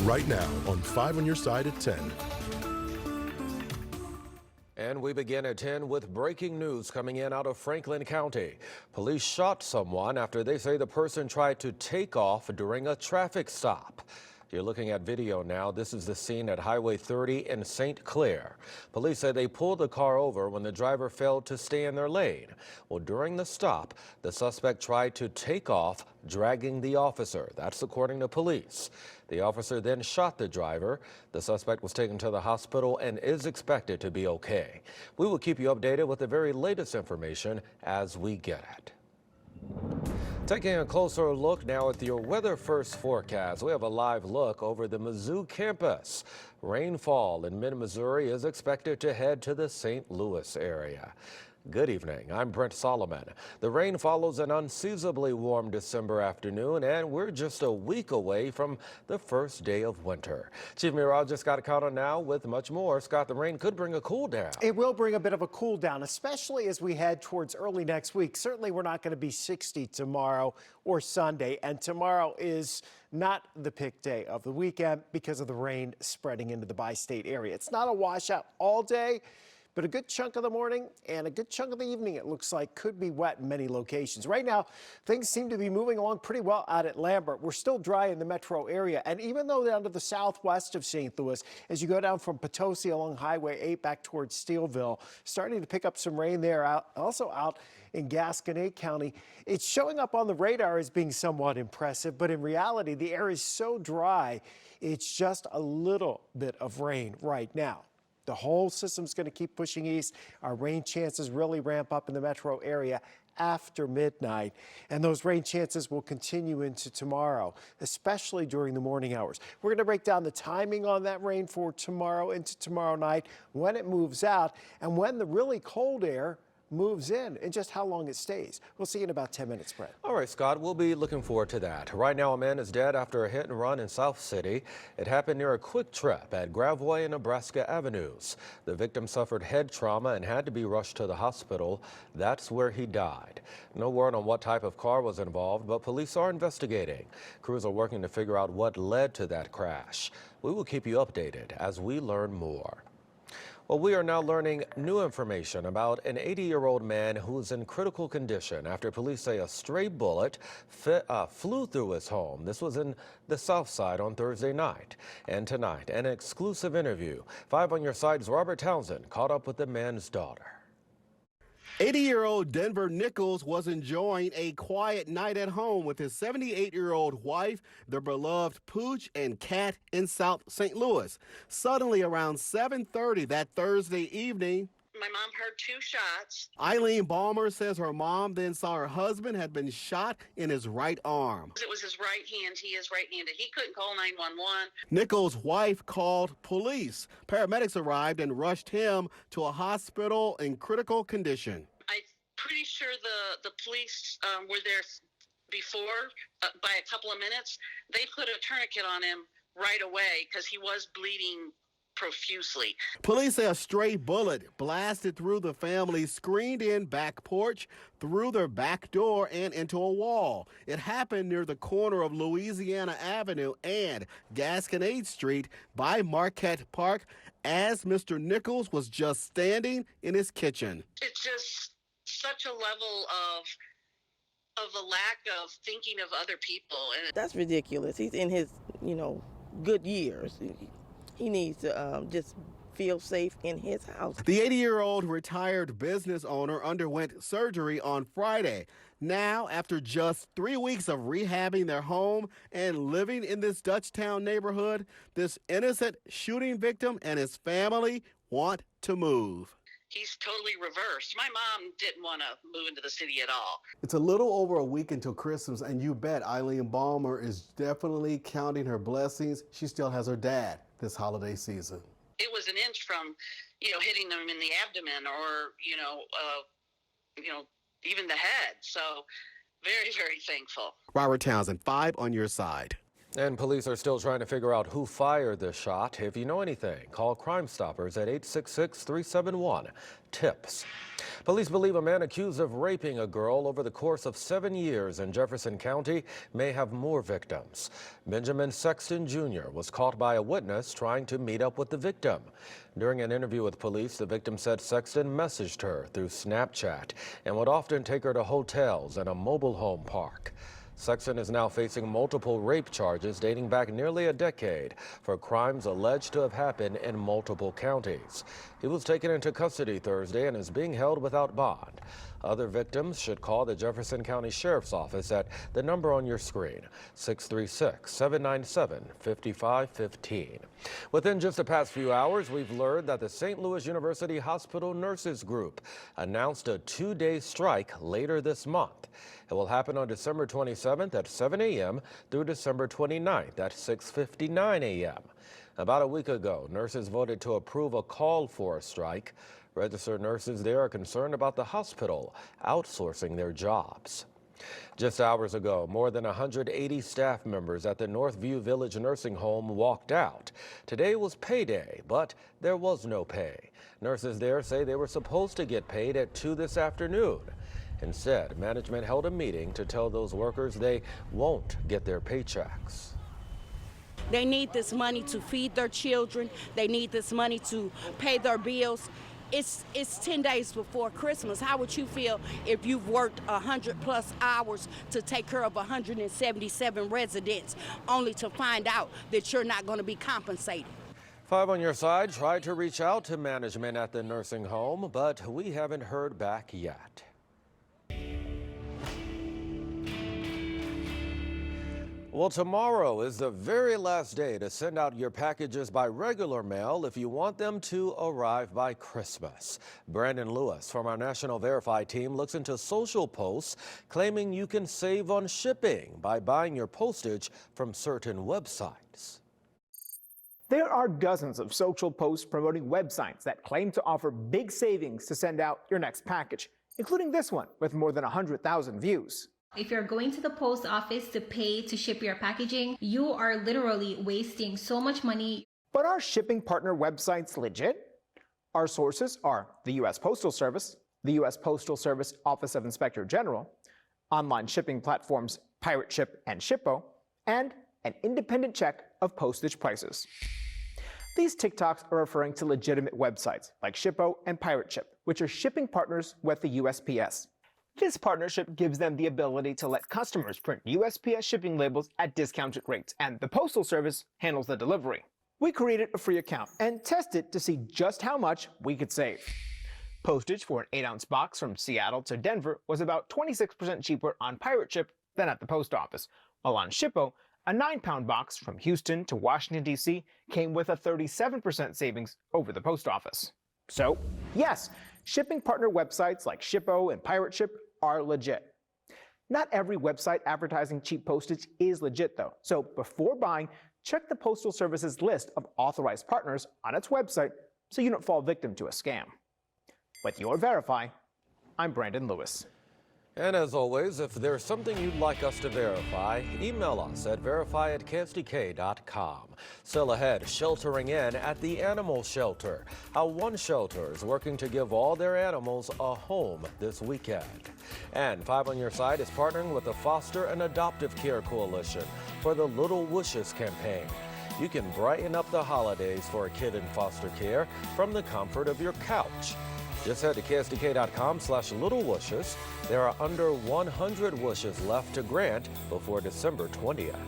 right now on 5 on your side at 10. And we begin at 10 with breaking news coming in out of Franklin County. Police shot someone after they say the person tried to take off during a traffic stop. You're looking at video now. This is the scene at Highway 30 in St. Clair. Police say they pulled the car over when the driver failed to stay in their lane. Well, during the stop, the suspect tried to take off, dragging the officer. That's according to police. The officer then shot the driver. The suspect was taken to the hospital and is expected to be okay. We will keep you updated with the very latest information as we get it. Taking a closer look now at your weather first forecast, we have a live look over the Mizzou campus. Rainfall in mid-Missouri is expected to head to the St. Louis area. Good evening. I'm Brent Solomon. The rain follows an unseasonably warm December afternoon, and we're just a week away from the first day of winter. Chief Meteorologist Scott Cotton now with much more. Scott, the rain could bring a cool down. It will bring a bit of a cool down, especially as we head towards early next week. Certainly, we're not going to be 60 tomorrow or Sunday, and tomorrow is not the pick day of the weekend because of the rain spreading into the bi-state area. It's not a washout all day, but a good chunk of the morning and a good chunk of the evening, it looks like, could be wet in many locations. Right now, things seem to be moving along pretty well out at Lambert. We're still dry in the metro area. And even though down to the southwest of St. Louis, as you go down from Potosi along Highway 8 back towards Steelville, starting to pick up some rain there, also out in Gasconade County. It's showing up on the radar as being somewhat impressive, but in reality, the air is so dry, it's just a little bit of rain right now. The whole system's going to keep pushing east. Our rain chances really ramp up in the metro area after midnight, and those rain chances will continue into tomorrow, especially during the morning hours. We're going to break down the timing on that rain for tomorrow into tomorrow night, when it moves out, and when the really cold air moves in and just how long it stays. We'll see you in about 10 minutes, Brett. All right, Scott, we'll be looking forward to that. Right now, a man is dead after a hit and run in South City. It happened near a Quick Trip at Graveway and Nebraska Avenues. The victim suffered head trauma and had to be rushed to the hospital. That's where he died. No word on what type of car was involved, but police are investigating. Crews are working to figure out what led to that crash. We will keep you updated as we learn more. Well, we are now learning new information about an 80-year-old man who's in critical condition after police say a stray bullet flew through his home. This was in the South Side on Thursday night. And tonight, an exclusive interview. 5 on your side's Robert Townsend caught up with the man's daughter. 80-year-old Denver Nichols was enjoying a quiet night at home with his 78-year-old wife, their beloved Pooch and cat in South St. Louis. Suddenly, around 7:30 that Thursday evening, my mom heard 2 shots. Eileen Balmer says her mom then saw her husband had been shot in his right arm. It was his right hand. He is right-handed. He couldn't call 911. Nichols' wife called police. Paramedics arrived and rushed him to a hospital in critical condition. I'm pretty sure the police were there before by a couple of minutes. They put a tourniquet on him right away because he was bleeding profusely. Police say a stray bullet blasted through the family's screened-in back porch, through their back door, and into a wall. It happened near the corner of Louisiana Avenue and Gasconade Street by Marquette Park as Mr. Nichols was just standing in his kitchen. It's just such a level of a lack of thinking of other people. And that's ridiculous. He's in his, good years. He needs to just feel safe in his house. The 80-year-old retired business owner underwent surgery on Friday. Now, after just 3 weeks of rehabbing their home and living in this Dutchtown neighborhood, this innocent shooting victim and his family want to move. He's totally reversed. My mom didn't want to move into the city at all. It's a little over a week until Christmas, and you bet Eileen Balmer is definitely counting her blessings. She still has her dad this holiday season. It was an inch from, hitting them in the abdomen or, even the head. So very, very thankful. Robert Townsend, 5 on your side. And police are still trying to figure out who fired the shot. If you know anything, call Crime Stoppers at 866-371-TIPS. Police believe a man accused of raping a girl over the course of 7 years in Jefferson County may have more victims. Benjamin Sexton Jr. was caught by a witness trying to meet up with the victim. During an interview with police, the victim said Sexton messaged her through Snapchat and would often take her to hotels and a mobile home park. Sexton is now facing multiple rape charges dating back nearly a decade for crimes alleged to have happened in multiple counties. He was taken into custody Thursday and is being held without bond. Other victims should call the Jefferson County Sheriff's Office at the number on your screen, 636-797-5515. Within just the past few hours, we've learned that the St. Louis University Hospital Nurses Group announced a 2-day strike later this month. It will happen on December 27th at 7 a.m. through December 29th at 6:59 a.m. About a week ago, nurses voted to approve a call for a strike. Registered nurses there are concerned about the hospital outsourcing their jobs. Just hours ago, more than 180 staff members at the Northview Village Nursing Home walked out. Today was payday, but there was no pay. Nurses there say they were supposed to get paid at 2 this afternoon. Instead, management held a meeting to tell those workers they won't get their paychecks. They need this money to feed their children. They need this money to pay their bills. It's 10 days before Christmas. How would you feel if you've worked 100+ hours to take care of 177 residents only to find out that you're not going to be compensated? 5 on your side tried to reach out to management at the nursing home, but we haven't heard back yet. Well, tomorrow is the very last day to send out your packages by regular mail if you want them to arrive by Christmas. Brandon Lewis from our National Verify team looks into social posts claiming you can save on shipping by buying your postage from certain websites. There are dozens of social posts promoting websites that claim to offer big savings to send out your next package, including this one with more than 100,000 views. If you're going to the post office to pay to ship your packaging, you are literally wasting so much money. But are shipping partner websites legit? Our sources are the U.S. Postal Service, the U.S. Postal Service Office of Inspector General, online shipping platforms Pirate Ship and Shippo, and an independent check of postage prices. These TikToks are referring to legitimate websites like Shippo and Pirate Ship, which are shipping partners with the USPS. This partnership gives them the ability to let customers print USPS shipping labels at discounted rates, and the Postal Service handles the delivery. We created a free account and tested to see just how much we could save. Postage for an 8-ounce box from Seattle to Denver was about 26% cheaper on Pirate Ship than at the post office, while on Shippo, a 9-pound box from Houston to Washington, D.C. came with a 37% savings over the post office. So, yes, shipping partner websites like Shippo and Pirate Ship are legit. Not every website advertising cheap postage is legit though, so before buying, check the Postal Service's list of authorized partners on its website so you don't fall victim to a scam. With your Verify, I'm Brandon Lewis. And as always, if there's something you'd like us to verify, email us at verify@ksdk.com. Still ahead, sheltering in at the animal shelter. How one shelter is working to give all their animals a home this weekend. And 5 on Your Side is partnering with the Foster and Adoptive Care Coalition for the Little Wishes campaign. You can brighten up the holidays for a kid in foster care from the comfort of your couch. Just head to ksdk.com/littlewishes. There are under 100 wishes left to grant before December 20th.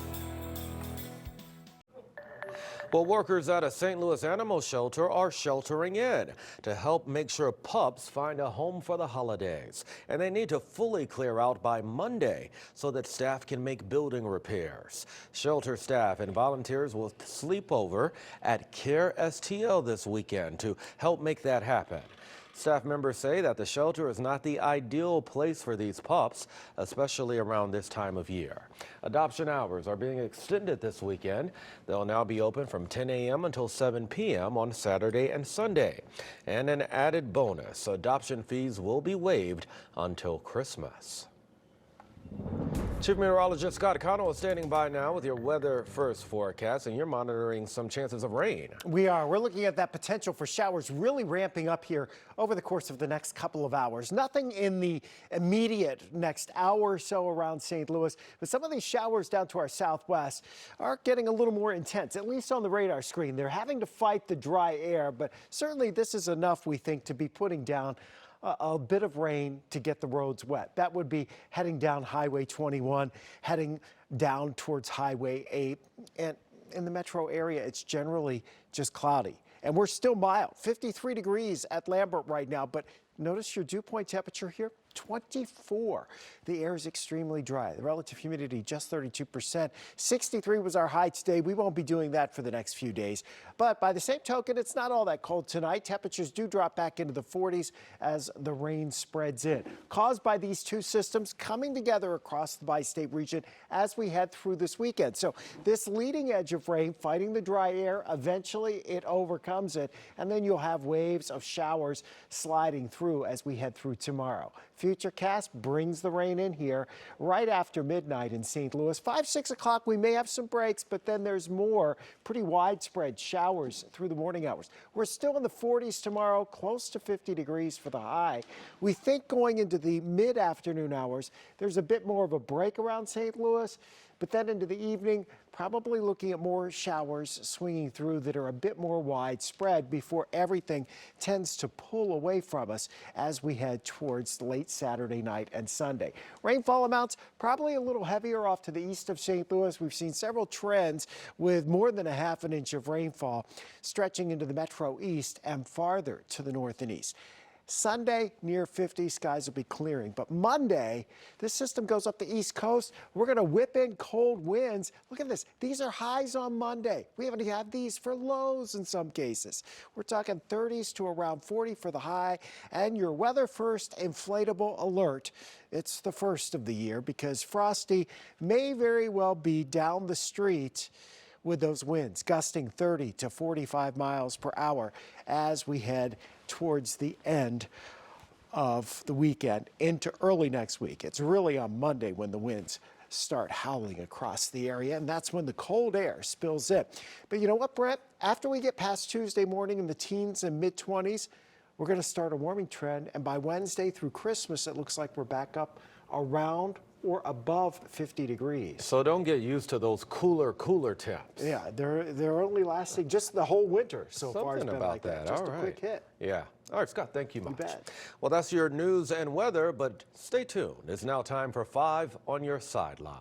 Well, workers at a St. Louis animal shelter are sheltering in to help make sure pups find a home for the holidays. And they need to fully clear out by Monday so that staff can make building repairs. Shelter staff and volunteers will sleep over at KSDK this weekend to help make that happen. Staff members say that the shelter is not the ideal place for these pups, especially around this time of year. Adoption hours are being extended this weekend. They'll now be open from 10 a.m. until 7 p.m. on Saturday and Sunday. And an added bonus, adoption fees will be waived until Christmas. Chief Meteorologist Scott Connell is standing by now with your weather first forecast, and you're monitoring some chances of rain. We are. We're looking at that potential for showers really ramping up here over the course of the next couple of hours. Nothing in the immediate next hour or so around St. Louis, but some of these showers down to our southwest are getting a little more intense, at least on the radar screen. They're having to fight the dry air, but certainly this is enough, we think, to be putting down a bit of rain to get the roads wet. That would be heading down Highway 21, heading down towards Highway 8. And in the metro area, it's generally just cloudy. And we're still mild, 53 degrees at Lambert right now. But notice your dew point temperature here, 24. The air is extremely dry. The relative humidity just 32%. 63 was our high today. We won't be doing that for the next few days. But by the same token, it's not all that cold tonight. Temperatures do drop back into the 40s as the rain spreads in, caused by these two systems coming together across the bi-state region as we head through this weekend. So this leading edge of rain fighting the dry air, eventually it overcomes it, and then you'll have waves of showers sliding through as we head through tomorrow. Futurecast brings the rain in here right after midnight in St. Louis. 5, 6 o'clock, we may have some breaks, but then there's more pretty widespread showers through the morning hours. We're still in the 40s tomorrow, close to 50 degrees for the high. We think going into the mid-afternoon hours, there's a bit more of a break around St. Louis, but then into the evening, probably looking at more showers swinging through that are a bit more widespread before everything tends to pull away from us as we head towards late Saturday night and Sunday. Rainfall amounts probably a little heavier off to the east of St. Louis. We've seen several trends with more than a half an inch of rainfall stretching into the metro east and farther to the north and east. Sunday, near 50, skies will be clearing. But Monday, this system goes up the East Coast. We're going to whip in cold winds. Look at this. These are highs on Monday. We haven't had these for lows in some cases. We're talking 30s to around 40 for the high. And your weather first inflatable alert. It's the first of the year because Frosty may very well be down the street with those winds gusting 30 to 45 miles per hour as we head towards the end of the weekend into early next week. It's really on Monday when the winds start howling across the area, and that's when the cold air spills in. But you know what, Brett? After we get past Tuesday morning in the teens and mid-20s, we're going to start a warming trend, and by Wednesday through Christmas, it looks like we're back up around or above 50 degrees. So don't get used to those cooler temps. Yeah, they're only lasting just the whole winter so far. It's been about like that. Just All a right. quick hit. Yeah. All right, Scott, thank you much. You bet. Well, that's your news and weather, but stay tuned. It's now time for 5 on your sideline.